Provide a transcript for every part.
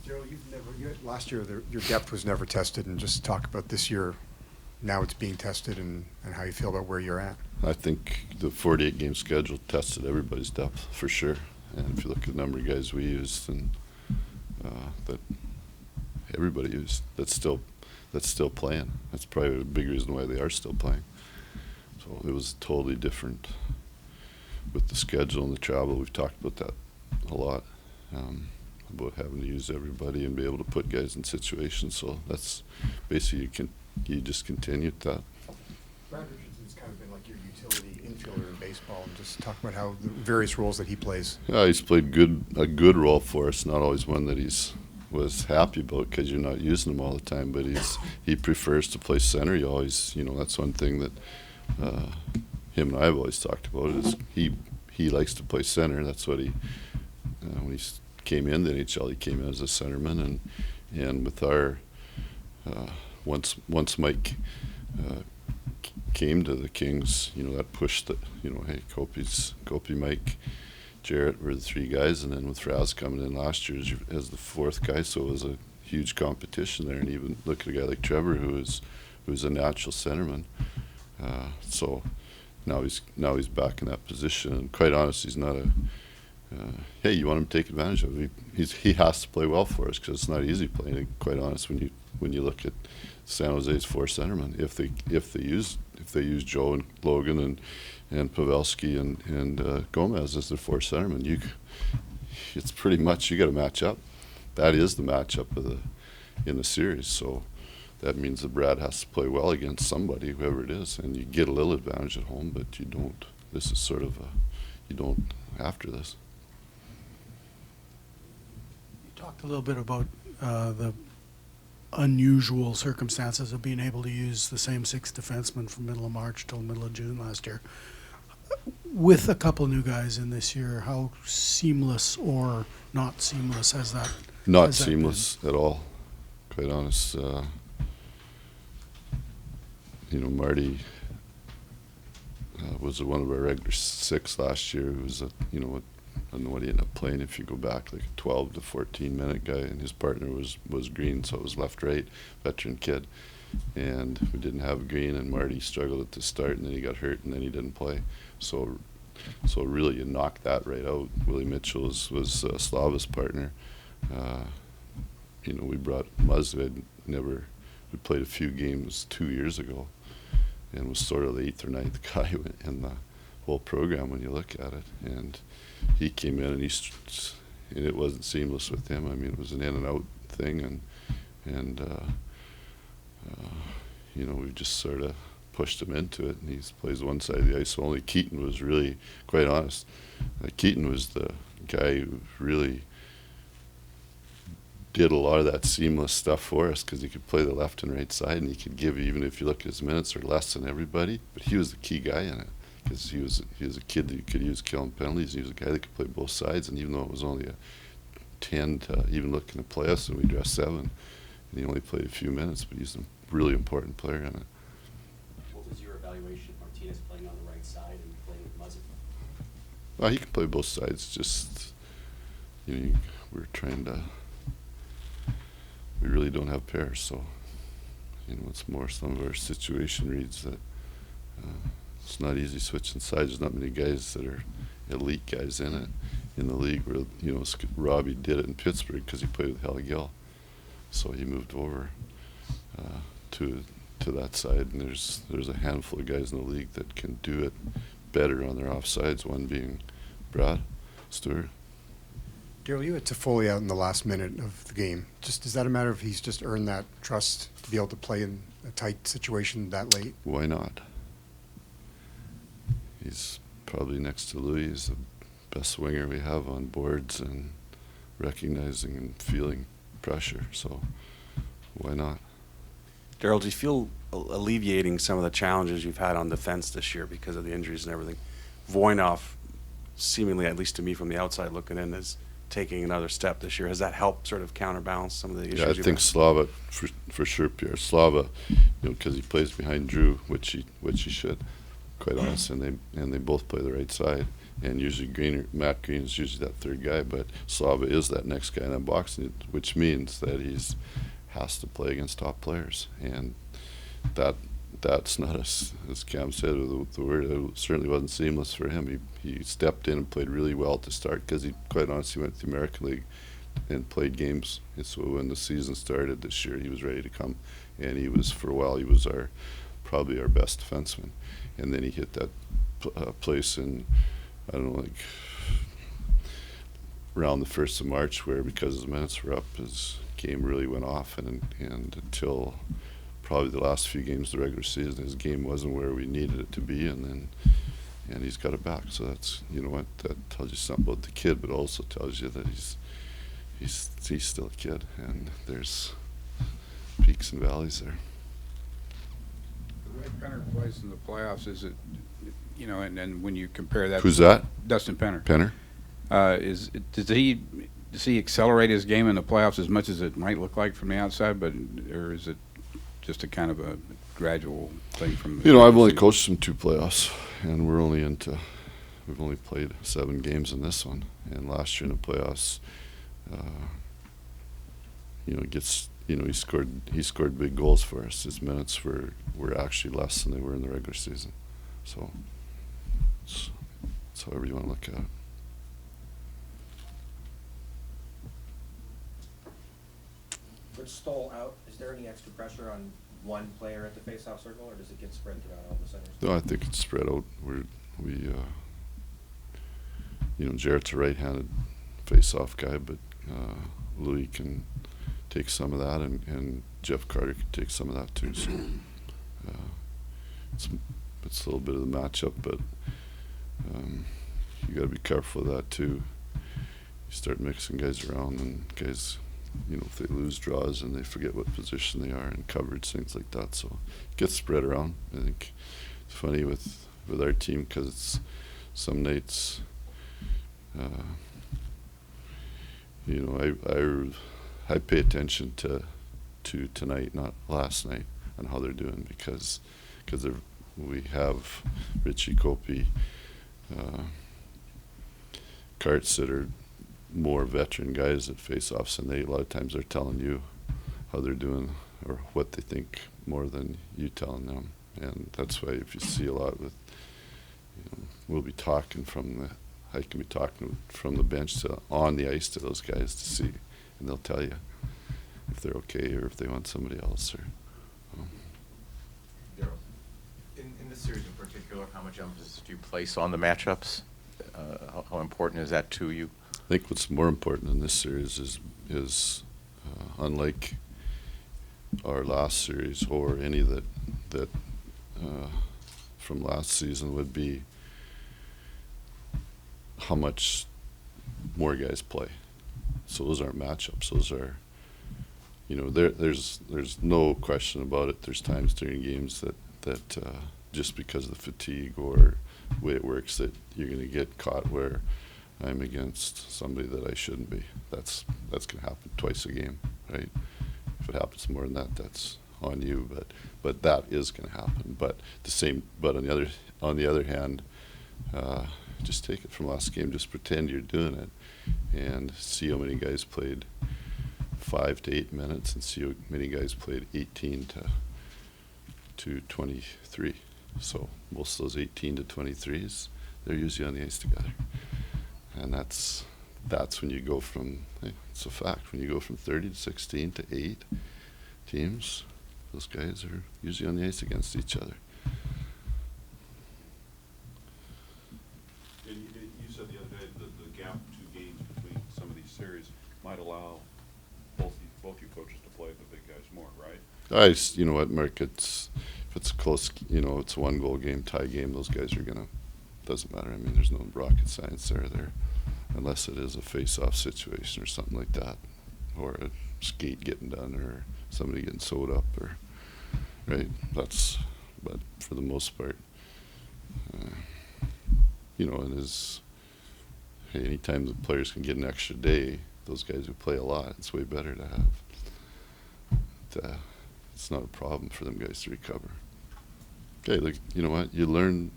Darryl, last year your depth was never tested, and just talk about this year. Now it's being tested, and how you feel about where you're at. I think the 48-game schedule tested everybody's depth for sure. And if you look at the number of guys we used and that everybody used, that's still playing. That's probably a big reason why they are still playing. So it was totally different with the schedule and the travel. We've talked about that a lot, about having to use everybody and be able to put guys in situations. So that's basically you just continue that. Brad Richardson's kind of been like your utility infielder in baseball, and just talk about how the various roles that he plays. Yeah, he's played a good role for us. Not always one that was happy about because you're not using him all the time. But he prefers to play center. He always, that's one thing that him and I have always talked about is he likes to play center. That's what when he came in the NHL, he came in as a centerman, and with our once Mike came to the Kings, that pushed the, hey, Kopi, Mike, Jarrett were the three guys, and then with Raz coming in last year as the fourth guy, so it was a huge competition there. And even look at a guy like Trevor, who's a natural centerman. So now he's back in that position, and quite honest, he's not hey, you want him to take advantage of it. He has to play well for us because it's not easy playing. And quite honest, when you look at San Jose's four centermen, if they use Joe and Logan and Pavelski and Gomez as their four centermen, it's pretty much you got to match up. That is the matchup in the series. So that means that Brad has to play well against somebody, whoever it is, and you get a little advantage at home, but you don't. This is sort of you don't after this. You talked a little bit about the unusual circumstances of being able to use the same six defensemen from middle of March till middle of June last year. With a couple new guys in this year, how seamless or not seamless has that? Not seamless at all. Quite honest. Marty was one of our regular six last year. Who was I don't know what he ended up playing. If you go back, like a 12 to 14 minute guy, and his partner was Green, so it was left-right, veteran kid, and we didn't have Green, and Marty struggled at the start, and then he got hurt, and then he didn't play. So really, you knock that right out. Willie Mitchell was Slava's partner. We brought Muzz. We played a few games 2 years ago, and was sort of the eighth or ninth guy in the whole program when you look at it. And he came in, and it wasn't seamless with him. I mean, it was an in and out thing, and we just sort of pushed him into it, and he plays one side of the ice. Only Keaton was really, quite honest. Keaton was the guy who really did a lot of that seamless stuff for us because he could play the left and right side, and he could give, even if you look at his minutes, are less than everybody. But he was the key guy in it because he was a kid that you could use killing penalties. He was a guy that could play both sides, and even though it was only a 10 to even look in the playoffs, and we dressed 7, and he only played a few minutes, but he's a really important player in it. What was your evaluation of Martinez playing on the right side and playing with Muzzin? Well, he can play both sides. Just we're trying to. We really don't have pairs, so it's more some of our situation reads that it's not easy switching sides. There's not many guys that are elite guys in the league. Where Robbie did it in Pittsburgh because he played with Hal Gill, so he moved over to that side. And there's a handful of guys in the league that can do it better on their offsides. One being Brad Stewart. Darryl, you had Toffoli out in the last minute of the game. Is that a matter of he's just earned that trust to be able to play in a tight situation that late? Why not? He's probably next to Louis. He's the best winger we have on boards and recognizing and feeling pressure. So why not? Darryl, do you feel alleviating some of the challenges you've had on defense this year because of the injuries and everything? Voinov, seemingly, at least to me from the outside looking in, is taking another step this year. Has that helped sort of counterbalance some of the issues? Yeah, I think Slava, for sure, Pierre. Slava, because he plays behind Drew, which he should, quite honest, and they both play the right side. And usually Matt Green is usually that third guy, but Slava is that next guy in that box, which means that he's has to play against top players, and that's not as Cam said. The word it certainly wasn't seamless for him. He stepped in and played really well to start because he quite honestly went to the American League and played games. And so when the season started this year, he was ready to come, and he was for a while. He was probably our best defenseman, and then he hit that place in I don't know like around the 1st of March where because his minutes were up, his game really went off, and until probably the last few games of the regular season, his game wasn't where we needed it to be, and he's got it back. So that's, you know what, that tells you something about the kid, but also tells you that he's still a kid, and there's peaks and valleys there. The way Penner plays in the playoffs, is it, you know, and then when you compare that, Who's that? Dustin Penner. Penner? Does he accelerate his game in the playoffs as much as it might look like from the outside, or is it just a kind of a gradual thing from? You know, I've only coached him 2 playoffs, and we've only played 7 games in this one. And last year in the playoffs, he scored big goals for us. His minutes were actually less than they were in the regular season. So it's however you want to look at it. With Stoll out, is there any extra pressure on one player at the face-off circle, or does it get spread throughout all the centers? No, I think it's spread out. Jarrett's a right-handed face-off guy, but Louis can take some of that, and Jeff Carter can take some of that too. So it's a little bit of the matchup, but you got to be careful of that too. You start mixing guys around, and guys, you know, if they lose draws and they forget what position they are in coverage, things like that. So it gets spread around. I think it's funny with our team because it's some nights, you know, I pay attention to tonight, not last night, on how they're doing because we have Richie Kopi, Karts that are more veteran guys at face-offs, and a lot of times they're telling you how they're doing or what they think more than you telling them. And that's why if you see a lot with, you know, we'll be talking I can be talking from the bench to on the ice to those guys to see, and they'll tell you if they're okay or if they want somebody else. Or Darryl, in this series in particular, how much emphasis do you place on the matchups? How important is that to you? I think what's more important in this series is unlike our last series or any that from last season would be how much more guys play. So those aren't matchups. Those are, you know, there's no question about it. There's times during games that just because of the fatigue or the way it works that you're going to get caught where I'm against somebody that I shouldn't be. That's going to happen twice a game, right? If it happens more than that, that's on you. But that is going to happen. But on the other hand, just take it from last game. Just pretend you're doing it, and see how many guys played 5 to 8 minutes, and see how many guys played 18 to 23. So most of those 18 to 23s, they're usually on the ice together. And that's when you go from, it's a fact, when you go from 30 to 16 to 8 teams, those guys are usually on the ice against each other. And you said the other day the gap 2 games between some of these series might allow both you coaches to play the big guys more, right? You know what, Mark, if it's close, you know, it's a 1-goal game, tie game, those guys are doesn't matter. I mean, there's no rocket science there, unless it is a face-off situation or something like that, or a skate getting done, or somebody getting sewed up, or right. But for the most part, you know, anytime the players can get an extra day, those guys who play a lot, it's way better to have. It's not a problem for them guys to recover. Okay, like, you know what, you learn.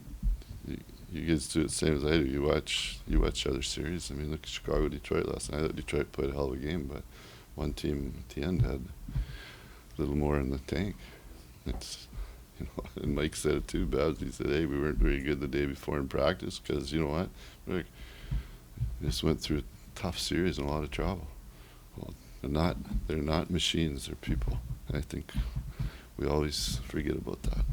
you guys do it the same as I do. You watch other series. I mean, look at Chicago, Detroit last night. I thought Detroit played a hell of a game, but one team at the end had a little more in the tank. It's, you know, and Mike said it too, Babs. He said, "Hey, we weren't very good the day before in practice because you know what? Look, we just went through a tough series and a lot of trouble." Well, they're not machines. They're people. And I think we always forget about that.